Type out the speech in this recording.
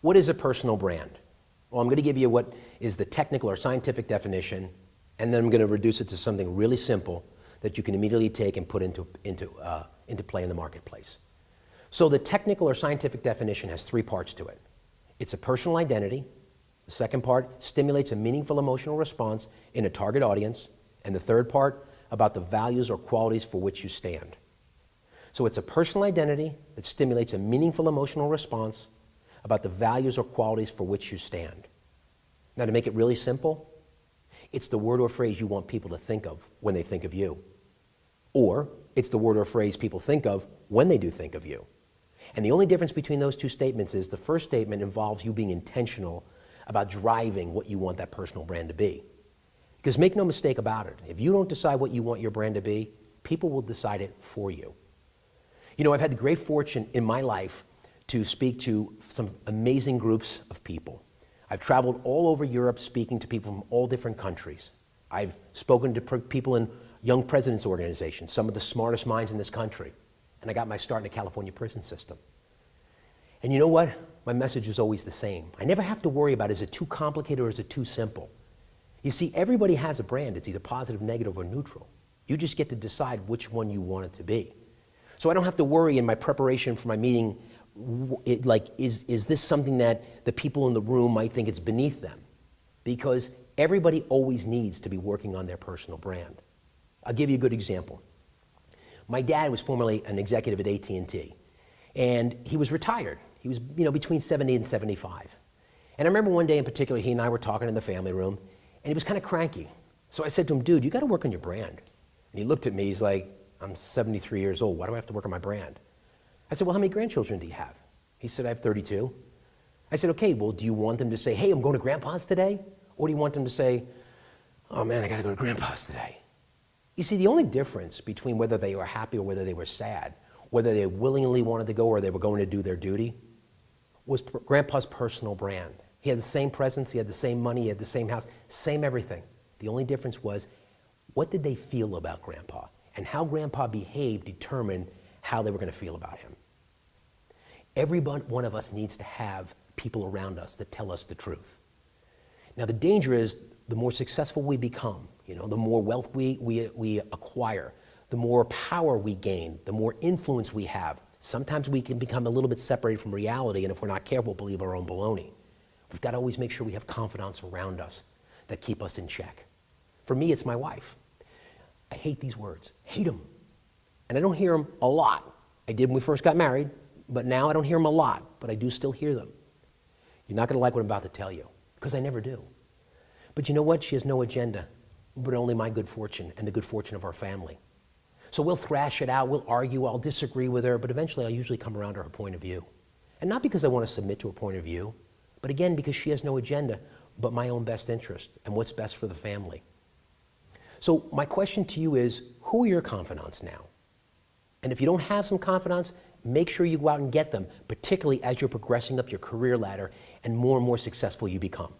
What is a personal brand? Well, I'm going to give you what is the technical or scientific definition, and then I'm going to reduce it to something really simple that you can immediately take and put into play in the marketplace. So the technical or scientific definition has three parts to it. It's a personal identity. The second part stimulates a meaningful emotional response in a target audience. And the third part, about the values or qualities for which you stand. So it's a personal identity that stimulates a meaningful emotional response about the values or qualities for which you stand. Now, to make it really simple, it's the word or phrase you want people to think of when they think of you. Or it's the word or phrase people think of when they do think of you. And the only difference between those two statements is the first statement involves you being intentional about driving what you want that personal brand to be. Because make no mistake about it, if you don't decide what you want your brand to be, people will decide it for you. You know, I've had the great fortune in my life to speak to some amazing groups of people. I've traveled all over Europe speaking to people from all different countries. I've spoken to people in Young Presidents Organizations, some of the smartest minds in this country. And I got my start in the California prison system. And you know what? My message is always the same. I never have to worry about, is it too complicated or is it too simple? You see, everybody has a brand. It's either positive, negative, or neutral. You just get to decide which one you want it to be. So I don't have to worry in my preparation for my meeting, is this something that the people in the room might think it's beneath them? Because everybody always needs to be working on their personal brand. I'll give you a good example. My dad was formerly an executive at AT&T, and he was retired. He was, between 70 and 75. And I remember one day in particular, he and I were talking in the family room, and he was kind of cranky. So I said to him, dude, you got to work on your brand. And he looked at me, he's like, I'm 73 years old, why do I have to work on my brand? I said, well, how many grandchildren do you have? He said, I have 32. I said, okay, well, do you want them to say, hey, I'm going to Grandpa's today? Or do you want them to say, oh man, I got to go to Grandpa's today? You see, the only difference between whether they were happy or whether they were sad, whether they willingly wanted to go or they were going to do their duty, was Grandpa's personal brand. He had the same presence, he had the same money, he had the same house, same everything. The only difference was, what did they feel about Grandpa? And how Grandpa behaved determined how they were going to feel about him. Every one of us needs to have people around us that tell us the truth. Now, the danger is the more successful we become, the more wealth we acquire, the more power we gain, the more influence we have. Sometimes we can become a little bit separated from reality, and if we're not careful, believe our own baloney. We've got to always make sure we have confidants around us that keep us in check. For me, it's my wife. I hate these words, hate them. And I don't hear them a lot. I did when we first got married, but now I don't hear them a lot, but I do still hear them. You're not going to like what I'm about to tell you, because I never do. But you know what? She has no agenda, but only my good fortune and the good fortune of our family. So we'll thrash it out, we'll argue, I'll disagree with her, but eventually I'll usually come around to her point of view. And not because I want to submit to her point of view, but again, because she has no agenda, but my own best interest and what's best for the family. So my question to you is, who are your confidants now? And if you don't have some confidants, make sure you go out and get them, particularly as you're progressing up your career ladder and more successful you become.